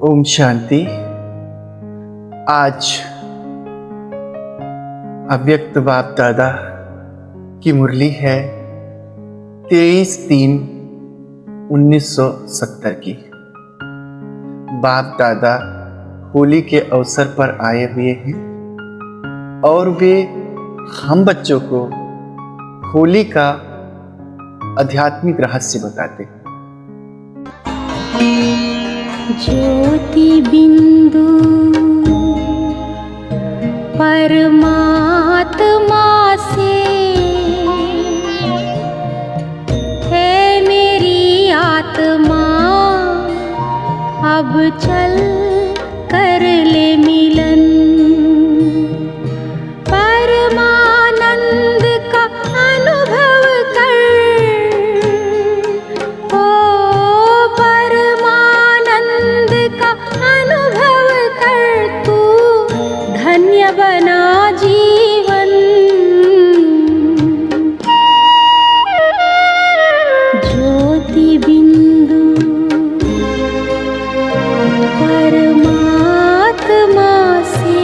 ओम शांति। आज अव्यक्त बाप दादा की मुरली है 23/3/1970 की। बाप दादा होली के अवसर पर आए हुए हैं और वे हम बच्चों को होली का आध्यात्मिक रहस्य बताते हैं। ज्योति बिंदु परमात्मा से है मेरी आत्मा, अब चल कर ले मिलन। परमानंद का अनुभव कर, ओ परमानंद का अनुभव कर, तू धन्य बना जीवन। ज्योति बिंदु परमात्मा से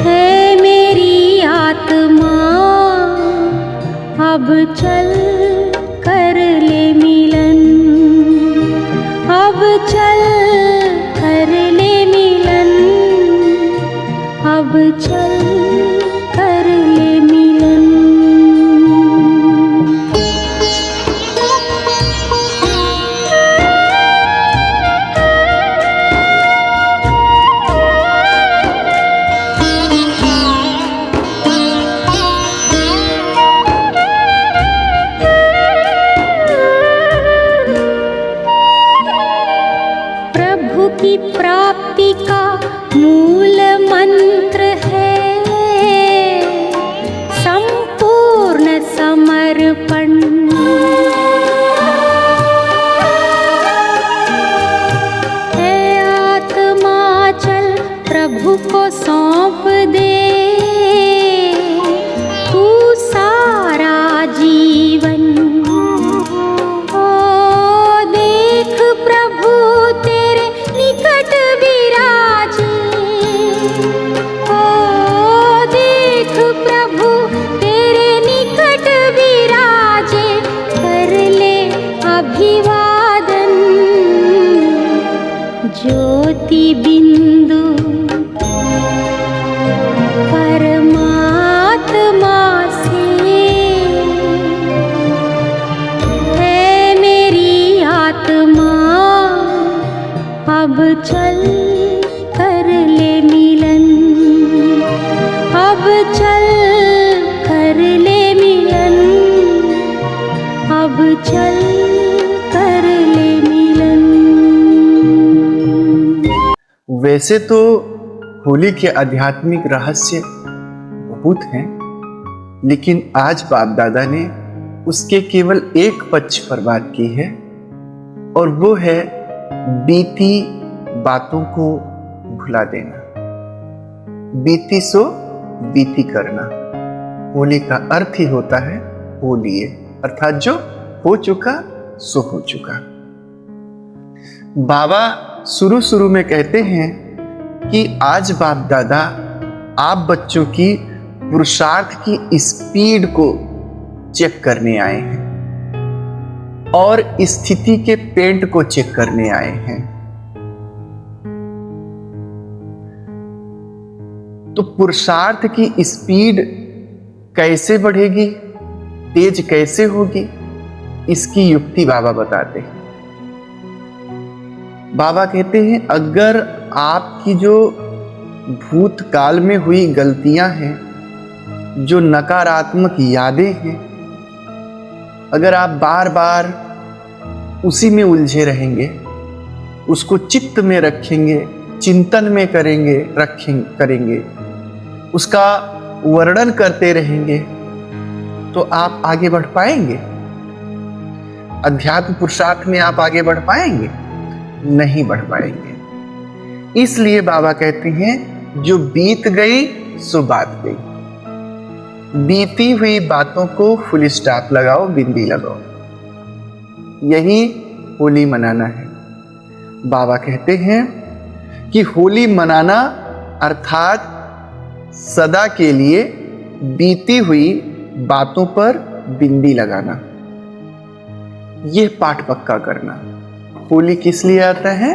है मेरी आत्मा, अब चल कर ले मिलन। अब चल कर ले मिलन, अब चल कर ले मिलन। प्रभु की प्राप्ति का मूल मंत्र है संपूर्ण समर्पण। है आत्मा चल प्रभु को सौंप दे, तू सारा जीवन। ओ देख प्रभु तेरे निकट विराजे, ओ देख प्रभु तेरे निकट विराजे, कर ले अभिवादन। ज्योति बिंदु परमात्मा से है मेरी आत्मा, अब चल कर ले मिलन। अब चल कर ले मिलन, अब चल कर ले मिलन। वैसे तो होली के आध्यात्मिक रहस्य बहुत हैं, लेकिन आज बाप दादा ने उसके केवल एक पक्ष पर बात की है, और वो है बीती बातों को भुला देना। बीती सो बीती करना। होली का अर्थ ही होता है हो लिए, अर्थात जो हो चुका सो हो चुका। बाबा शुरू में कहते हैं कि आज बाप दादा आप बच्चों की पुरुषार्थ की स्पीड को चेक करने आए हैं और स्थिति के पेंट को चेक करने आए हैं। तो पुरुषार्थ की स्पीड कैसे बढ़ेगी, तेज कैसे होगी, इसकी युक्ति बाबा बताते हैं। बाबा कहते हैं अगर आपकी जो भूतकाल में हुई गलतियां हैं, जो नकारात्मक यादें हैं, अगर आप बार बार उसी में उलझे रहेंगे, उसको चित्त में रखेंगे, चिंतन में करेंगे, उसका वर्णन करते रहेंगे, तो आप आगे बढ़ पाएंगे? अध्यात्म पुरुषार्थ में आप आगे बढ़ पाएंगे? नहीं बढ़ पाएंगे। इसलिए बाबा कहते हैं जो बीत गई सो बात गई। बीती हुई बातों को फुल स्टॉप लगाओ, बिंदी लगाओ। यही होली मनाना है। बाबा कहते हैं कि होली मनाना अर्थात सदा के लिए बीती हुई बातों पर बिंदी लगाना, यह पाठ पक्का करना। होली किस लिए आता है?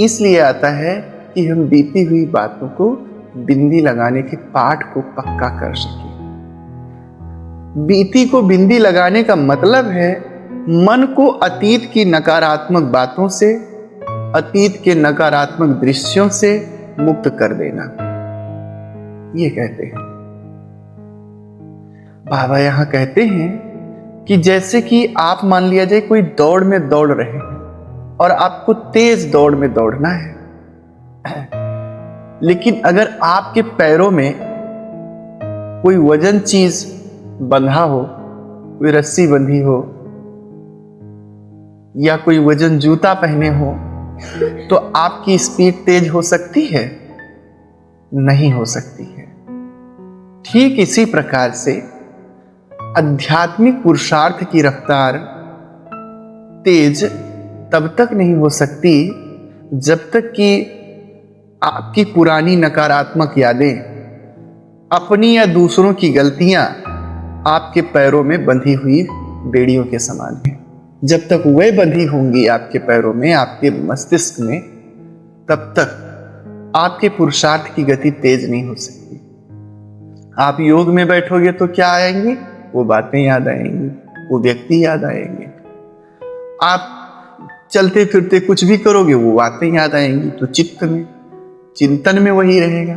इसलिए आता है कि हम बीती हुई बातों को बिंदी लगाने के पाठ को पक्का कर सकें। बीती को बिंदी लगाने का मतलब है मन को अतीत की नकारात्मक बातों से, अतीत के नकारात्मक दृश्यों से मुक्त कर देना, ये कहते हैं बाबा। यहां कहते हैं कि जैसे कि आप मान लिया जाए कोई दौड़ में दौड़ रहे हैं और आपको तेज दौड़ में दौड़ना है, लेकिन अगर आपके पैरों में कोई वजन चीज बंधा हो, कोई रस्सी बंधी हो या कोई वजन जूता पहने हो, तो आपकी स्पीड तेज हो सकती है? नहीं हो सकती है। ठीक इसी प्रकार से आध्यात्मिक पुरुषार्थ की रफ्तार तेज तब तक नहीं हो सकती जब तक कि आपकी पुरानी नकारात्मक यादें, अपनी या दूसरों की गलतियां आपके पैरों में बंधी हुई बेड़ियों के समान हैं। जब तक वे बंधी होंगी आपके पैरों में, आपके मस्तिष्क में, तब तक आपके पुरुषार्थ की गति तेज नहीं हो सकती। आप योग में बैठोगे तो क्या आएंगी? वो बातें याद आएंगी, वो व्यक्ति याद आएंगे। आप चलते फिरते कुछ भी करोगे, वो बातें याद आएंगी, तो चित्त में, चिंतन में वही रहेगा।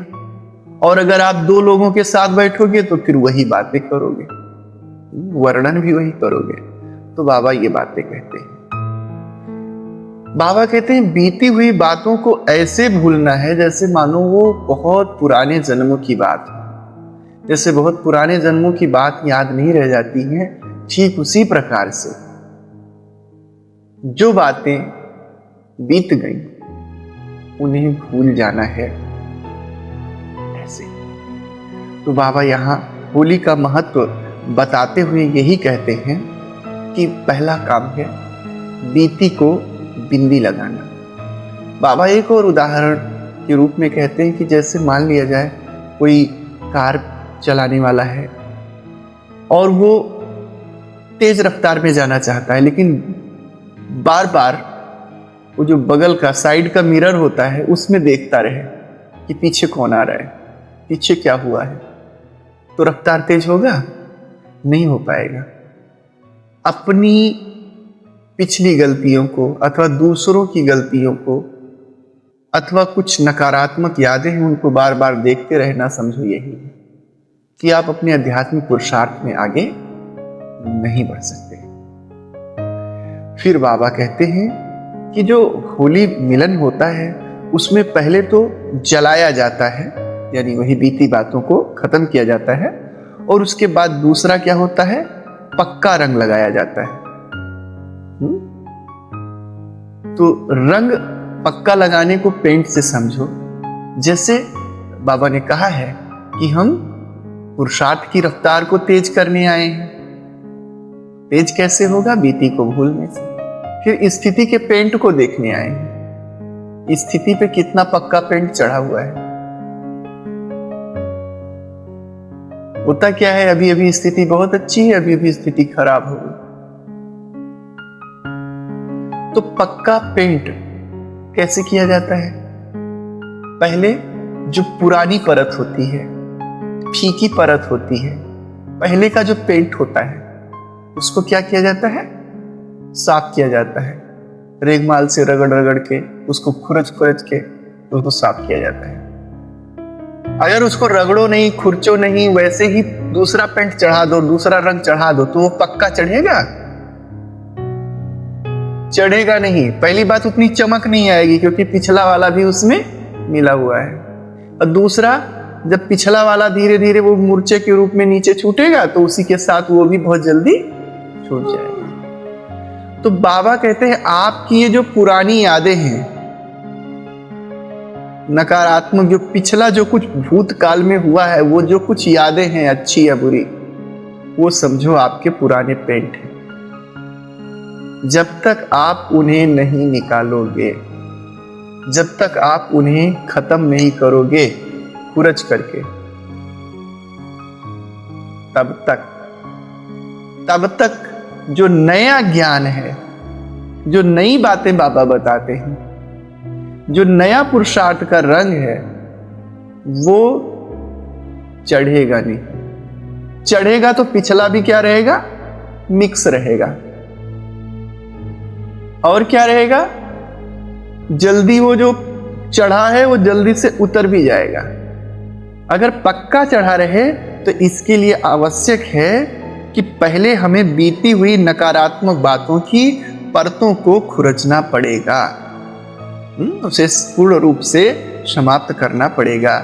और अगर आप दो लोगों के साथ बैठोगे तो फिर वही बातें करोगे, वर्णन भी वही करोगे। तो बाबा ये बातें कहते हैं। बाबा कहते हैं बीती हुई बातों को ऐसे भूलना है जैसे मानो वो बहुत पुराने जन्मों की बात है। जैसे बहुत पुराने जन्मों की बात याद नहीं रह जाती है, ठीक उसी प्रकार से जो बातें बीत गई उन्हें भूल जाना है। ऐसे तो बाबा यहां होली का महत्व बताते हुए यही कहते हैं कि पहला काम है बीती को बिंदी लगाना। बाबा एक और उदाहरण के रूप में कहते हैं कि जैसे मान लिया जाए कोई कार चलाने वाला है और वो तेज रफ्तार में जाना चाहता है, लेकिन बार बार वो जो बगल का साइड का मिरर होता है उसमें देखता रहे कि पीछे कौन आ रहा है, पीछे क्या हुआ है, तो रफ्तार तेज होगा? नहीं हो पाएगा। अपनी पिछली गलतियों को अथवा दूसरों की गलतियों को अथवा कुछ नकारात्मक यादें हैं उनको बार बार देखते रहना, समझो यही है कि आप अपने आध्यात्मिक पुरुषार्थ में आगे नहीं बढ़ सकते। फिर बाबा कहते हैं कि जो होली मिलन होता है उसमें पहले तो जलाया जाता है, यानी वही बीती बातों को खत्म किया जाता है, और उसके बाद दूसरा क्या होता है, पक्का रंग लगाया जाता है। तो रंग पक्का लगाने को पेंट से समझो। जैसे बाबा ने कहा है कि हम पुरुषार्थ की रफ्तार को तेज करने आए हैं। तेज कैसे होगा? बीती को भूलने से। फिर स्थिति के पेंट को देखने आए हैं, स्थिति पे कितना पक्का पेंट चढ़ा हुआ है। होता क्या है, अभी अभी स्थिति बहुत अच्छी है, अभी अभी स्थिति खराब हो गई। तो पक्का पेंट कैसे किया जाता है? पहले जो पुरानी परत होती है, फीकी परत होती है, पहले का जो पेंट होता है उसको क्या किया जाता है? साफ किया जाता है। रेगमाल से रगड़ रगड़ के उसको खुरच खुरच के उसको साफ किया जाता है। अगर उसको रगड़ो नहीं, खुरचो नहीं, वैसे ही दूसरा पेंट चढ़ा दो, दूसरा रंग चढ़ा दो, तो वो पक्का चढ़ेगा? चढ़ेगा नहीं। पहली बात, उतनी चमक नहीं आएगी क्योंकि पिछला वाला भी उसमें मिला हुआ है। और दूसरा, जब पिछला वाला धीरे धीरे वो मूर्छे के रूप में नीचे छूटेगा तो उसी के साथ वो भी बहुत जल्दी छूट जाएगा। तो बाबा कहते हैं आपकी ये जो पुरानी यादें हैं, नकारात्मक, जो पिछला जो कुछ भूतकाल में हुआ है, वो जो कुछ यादें हैं अच्छी या बुरी, वो समझो आपके पुराने पेंट हैं। जब तक आप उन्हें नहीं निकालोगे, जब तक आप उन्हें खत्म नहीं करोगे खुरच करके, तब तक जो नया ज्ञान है, जो नई बातें बाबा बताते हैं, जो नया पुरुषार्थ का रंग है, वो चढ़ेगा नहीं। चढ़ेगा तो पिछला भी क्या रहेगा? मिक्स रहेगा। और क्या रहेगा? जल्दी वो जो चढ़ा है वो जल्दी से उतर भी जाएगा। अगर पक्का चढ़ा रहे तो इसके लिए आवश्यक है कि पहले हमें बीती हुई नकारात्मक बातों की परतों को खुरचना पड़ेगा, उसे पूर्ण रूप से समाप्त करना पड़ेगा।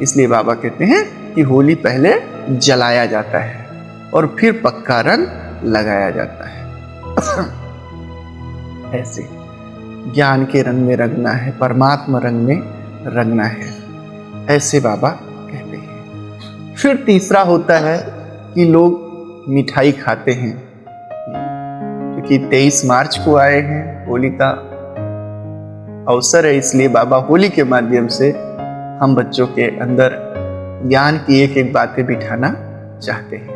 इसलिए बाबा कहते हैं कि होली पहले जलाया जाता है और फिर पक्का रंग लगाया जाता है। ऐसे ज्ञान के रंग में रंगना है, परमात्मा रंग में रंगना है, ऐसे बाबा कहते हैं। फिर तीसरा होता है कि लोग मिठाई खाते हैं, क्योंकि 23 मार्च को आए हैं, होली का अवसर है, इसलिए बाबा होली के माध्यम से हम बच्चों के अंदर ज्ञान की एक एक बातें बिठाना चाहते हैं।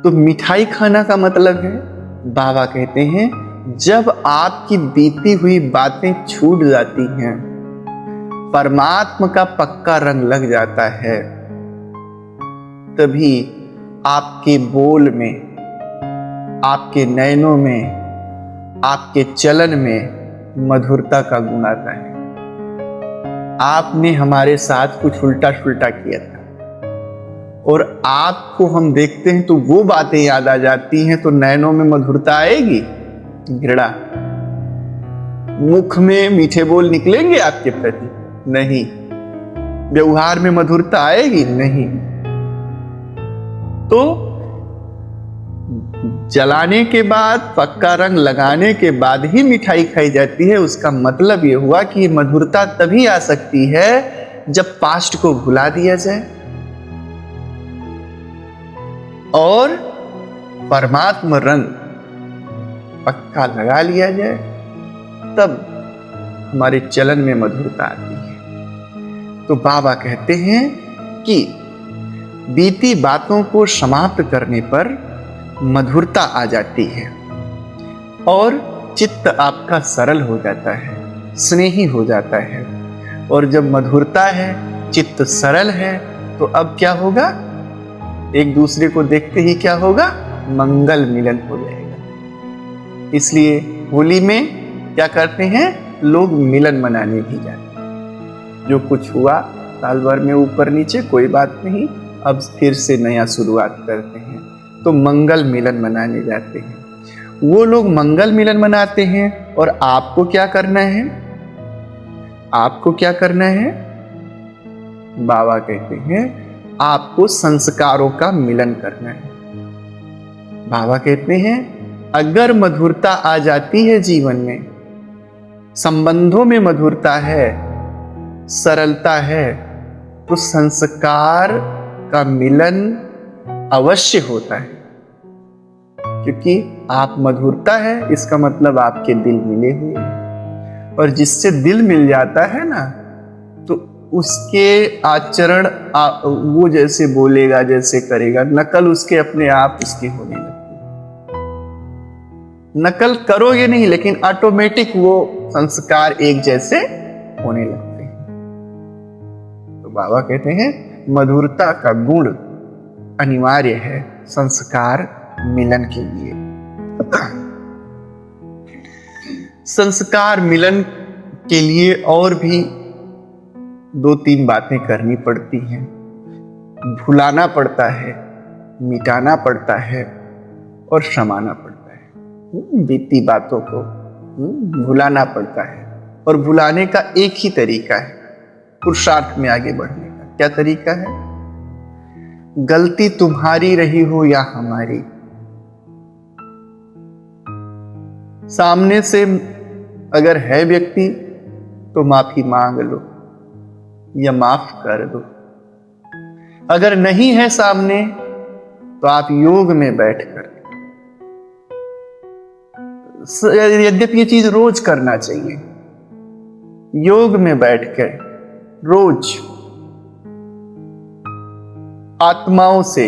तो मिठाई खाना का मतलब है, बाबा कहते हैं, जब आपकी बीती हुई बातें छूट जाती हैं, परमात्मा का पक्का रंग लग जाता है, तभी आपके बोल में, आपके नयनों में, आपके चलन में मधुरता का गुण आता है। आपने हमारे साथ कुछ उल्टा सुल्टा किया था और आपको हम देखते हैं तो वो बातें याद आ जाती हैं, तो नयनों में मधुरता आएगी? घृणा? मुख में मीठे बोल निकलेंगे आपके प्रति? नहीं। व्यवहार में मधुरता आएगी? नहीं। तो जलाने के बाद, पक्का रंग लगाने के बाद ही मिठाई खाई जाती है। उसका मतलब यह हुआ कि ये मधुरता तभी आ सकती है जब पास्ट को भुला दिया जाए और परमात्मा रंग पक्का लगा लिया जाए, तब हमारे चलन में मधुरता आती है। तो बाबा कहते हैं कि बीती बातों को समाप्त करने पर मधुरता आ जाती है और चित्त आपका सरल हो जाता है, स्नेही हो जाता है। और जब मधुरता है, चित्त सरल है, तो अब क्या होगा? एक दूसरे को देखते ही क्या होगा? मंगल मिलन हो जाएगा। इसलिए होली में क्या करते हैं? लोग मिलन मनाने भी जाते हैं। जो कुछ हुआ साल भर में ऊपर नीचे, कोई बात नहीं, अब फिर से नया शुरुआत करते हैं, तो मंगल मिलन मनाने जाते हैं। वो लोग मंगल मिलन मनाते हैं और आपको क्या करना है? आपको क्या करना है? बाबा कहते हैं आपको संस्कारों का मिलन करना है। बाबा कहते हैं अगर मधुरता आ जाती है जीवन में, संबंधों में मधुरता है, सरलता है, तो संस्कार का मिलन अवश्य होता है। क्योंकि आप मधुरता है, इसका मतलब आपके दिल मिले हुए हैं, और जिससे दिल मिल जाता है ना, तो उसके आचरण वो जैसे बोलेगा, जैसे करेगा, नकल उसके अपने आप उसकी होने लगती है। नकल करोगे नहीं, लेकिन ऑटोमेटिक वो संस्कार एक जैसे होने लगते हैं। तो बाबा कहते हैं मधुरता का गुण अनिवार्य है संस्कार मिलन के लिए। संस्कार मिलन के लिए और भी 2-3 बातें करनी पड़ती हैं। भुलाना पड़ता है, मिटाना पड़ता है और क्षमाना पड़ता है। बीती बातों को भुलाना पड़ता है, और भुलाने का एक ही तरीका है पुरुषार्थ में आगे बढ़ने का। क्या तरीका है? गलती तुम्हारी रही हो या हमारी, सामने से अगर है व्यक्ति तो माफी मांग लो या माफ कर दो। अगर नहीं है सामने तो आप योग में बैठकर यद्यपि ये चीज रोज करना चाहिए, योग में बैठकर रोज आत्माओं से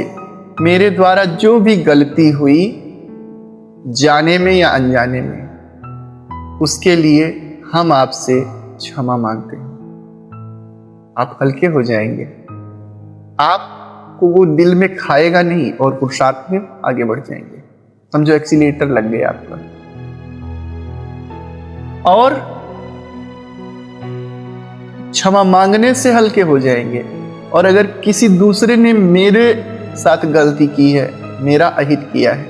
मेरे द्वारा जो भी गलती हुई, जाने में या अनजाने में, उसके लिए हम आपसे क्षमा मांगते हैं। आप हल्के हो जाएंगे, आपको वो दिल में खाएगा नहीं और पुरुषार्थ में आगे बढ़ जाएंगे। समझो एक्सीलेटर लग गया आपका। और क्षमा मांगने से हल्के हो जाएंगे। और अगर किसी दूसरे ने मेरे साथ गलती की है, मेरा अहित किया है,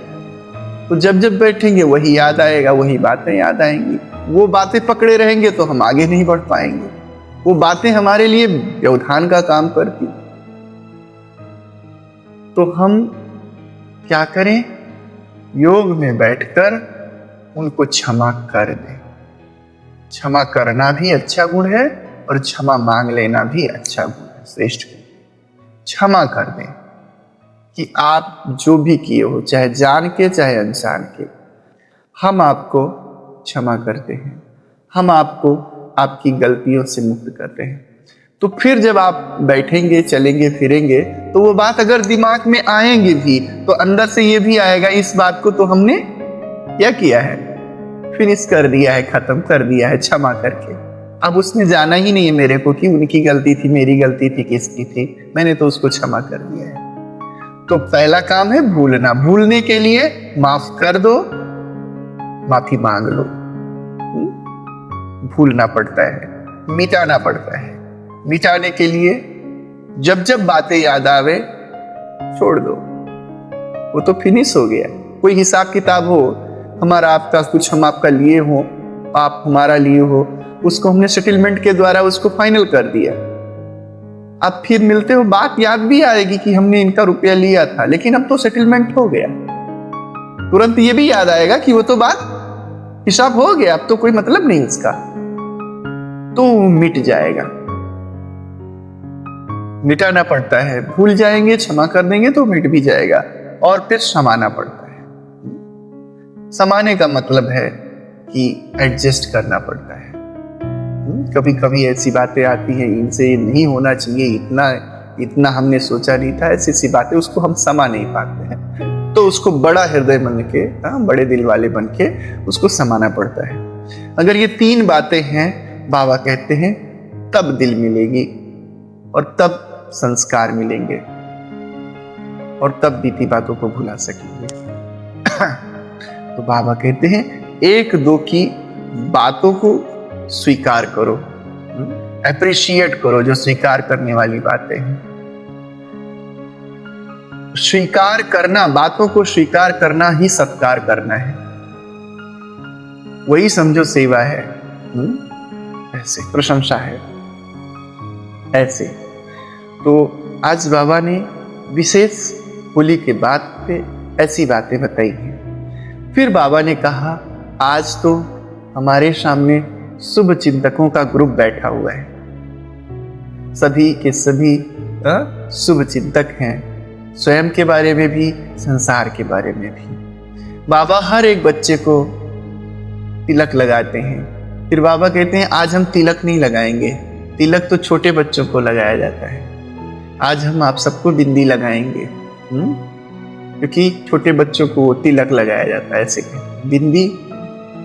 तो जब जब बैठेंगे वही याद आएगा, वही बातें याद आएंगी। वो बातें पकड़े रहेंगे तो हम आगे नहीं बढ़ पाएंगे। वो बातें हमारे लिए व्यवधान का काम करती। तो हम क्या करें? योग में बैठकर उनको क्षमा कर दें। क्षमा करना भी अच्छा गुण है और क्षमा मांग लेना भी अच्छा गुण है, श्रेष्ठ गुण। क्षमा कर दें कि आप जो भी किए हो, चाहे जान के चाहे अनजान के, हम आपको क्षमा करते हैं। हम आपको आपकी गलतियों से मुक्त करते हैं। तो फिर जब आप बैठेंगे, चलेंगे, फिरेंगे, तो वो बात अगर दिमाग में आएंगे भी, तो अंदर से ये भी आएगा, इस बात को तो हमने क्या किया है, फिनिश कर दिया है, खत्म कर दिया है क्षमा करके। अब उसने जाना ही नहीं है मेरे को कि उनकी गलती थी, मेरी गलती थी, किसकी थी, मैंने तो उसको क्षमा कर दिया है। तो पहला काम है भूलना। भूलने के लिए माफ कर दो, माफी मांग लो। भूलना पड़ता है, मिटाना पड़ता है। मिटाने के लिए जब जब बातें याद आवे छोड़ दो, वो तो फिनिश हो गया। कोई हिसाब किताब हो हमारा आपका, कुछ हम आपका लिए हो, आप हमारा लिए हो, उसको हमने सेटलमेंट के द्वारा उसको फाइनल कर दिया। अब फिर मिलते हो, बात याद भी आएगी कि हमने इनका रुपया लिया था, लेकिन अब तो सेटलमेंट हो गया। तुरंत ये भी याद आएगा कि वो तो बात हिसाब हो गया, अब तो कोई मतलब नहीं उसका, तो मिट जाएगा। मिटाना पड़ता है। भूल जाएंगे, क्षमा कर देंगे तो मिट भी जाएगा। और फिर समाना पड़ता है। समाने का मतलब है कि एडजस्ट करना पड़ता है। कभी कभी ऐसी बातें आती हैं, इनसे नहीं होना चाहिए, इतना हमने सोचा नहीं था, ऐसी सी बातें, उसको हम समा नहीं पाते हैं। तो उसको बड़ा हृदय बन के, बड़े दिल वाले बन के उसको समाना पड़ता है। अगर ये 3 बातें हैं, बाबा कहते हैं, तब दिल मिलेगी और तब संस्कार मिलेंगे और तब बीती बातों को भुला सकेंगे। तो बाबा कहते हैं 1-2 की बातों को स्वीकार करो, अप्रिशिएट करो, जो स्वीकार करने वाली बातें हैं। स्वीकार करना, बातों को स्वीकार करना ही सत्कार करना है। वही समझो सेवा है। ऐसे प्रशंसा है। ऐसे तो आज बाबा ने विशेष होली के बाद पे ऐसी बातें बताई हैं। फिर बाबा ने कहा, आज तो हमारे सामने शुभ चिंतकों का ग्रुप बैठा हुआ है। सभी के सभी शुभ चिंतक हैं, स्वयं के बारे में भी, संसार के बारे में भी। बाबा हर एक बच्चे को तिलक लगाते हैं। फिर बाबा कहते हैं, आज हम तिलक नहीं लगाएंगे, तिलक तो छोटे बच्चों को लगाया जाता है। आज हम आप सबको बिंदी लगाएंगे, क्योंकि छोटे बच्चों को तिलक लगाया जाता है। ऐसे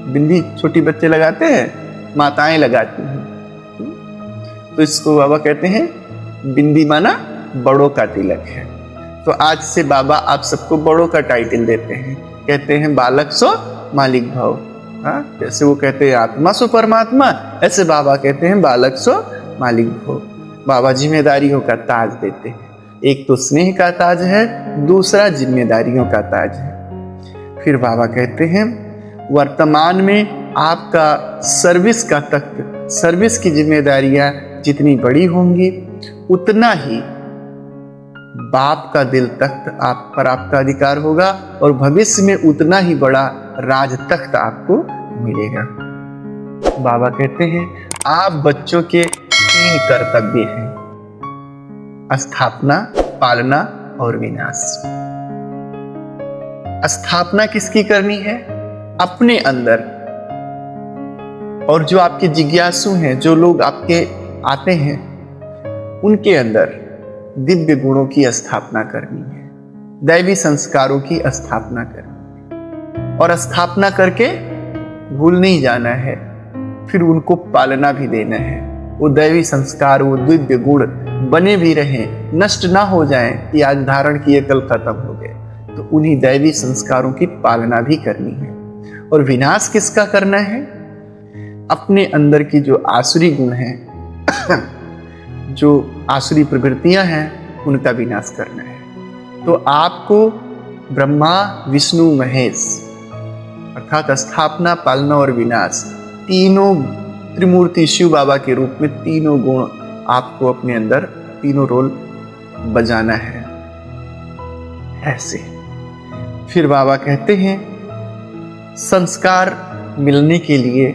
बिंदी छोटी बच्चे लगाते हैं, माताएं लगाती हैं। तो इसको बाबा कहते हैं बिंदी माना बड़ों का तिलक है। तो आज से बाबा आप सबको बड़ों का टाइटल देते हैं। कहते हैं बालक सो मालिक भव। जैसे वो कहते हैं आत्मा सो परमात्मा, ऐसे बाबा कहते हैं बालक सो मालिक भव। बाबा जिम्मेदारियों का ताज देते हैं। एक तो स्नेह का ताज है, दूसरा जिम्मेदारियों का ताज है। फिर बाबा कहते हैं वर्तमान में आपका सर्विस का तख्त, सर्विस की जिम्मेदारियां जितनी बड़ी होंगी, उतना ही बाप का दिल तख्त आप पर आपका अधिकार होगा और भविष्य में उतना ही बड़ा राज तख्त आपको मिलेगा। बाबा कहते हैं आप बच्चों के 3 कर्तव्य हैं, स्थापना, पालना और विनाश। स्थापना किसकी करनी है? अपने अंदर, और जो आपके जिज्ञासु हैं, जो लोग आपके आते हैं, उनके अंदर दिव्य गुणों की स्थापना करनी है, दैवी संस्कारों की स्थापना करनी है, और स्थापना करके भूल नहीं जाना है, फिर उनको पालना भी देना है। वो दैवी संस्कार, वो दिव्य गुण बने भी रहें, नष्ट ना हो जाएं कि आज धारण किए कल खत्म हो गए, तो उन्हीं दैवी संस्कारों की पालना भी करनी है। और विनाश किसका करना है? अपने अंदर की जो आसुरी गुण हैं जो आसुरी प्रवृत्तियां हैं, उनका विनाश करना है। तो आपको ब्रह्मा विष्णु महेश अर्थात स्थापना, पालना और विनाश, तीनों त्रिमूर्ति शिव बाबा के रूप में तीनों गुण आपको अपने अंदर, तीनों रोल बजाना है ऐसे। फिर बाबा कहते हैं संस्कार मिलने के लिए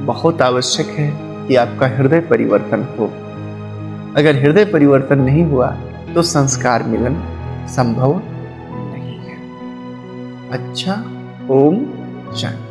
बहुत आवश्यक है कि आपका हृदय परिवर्तन हो। अगर हृदय परिवर्तन नहीं हुआ तो संस्कार मिलन संभव नहीं है। अच्छा, ओम शांति।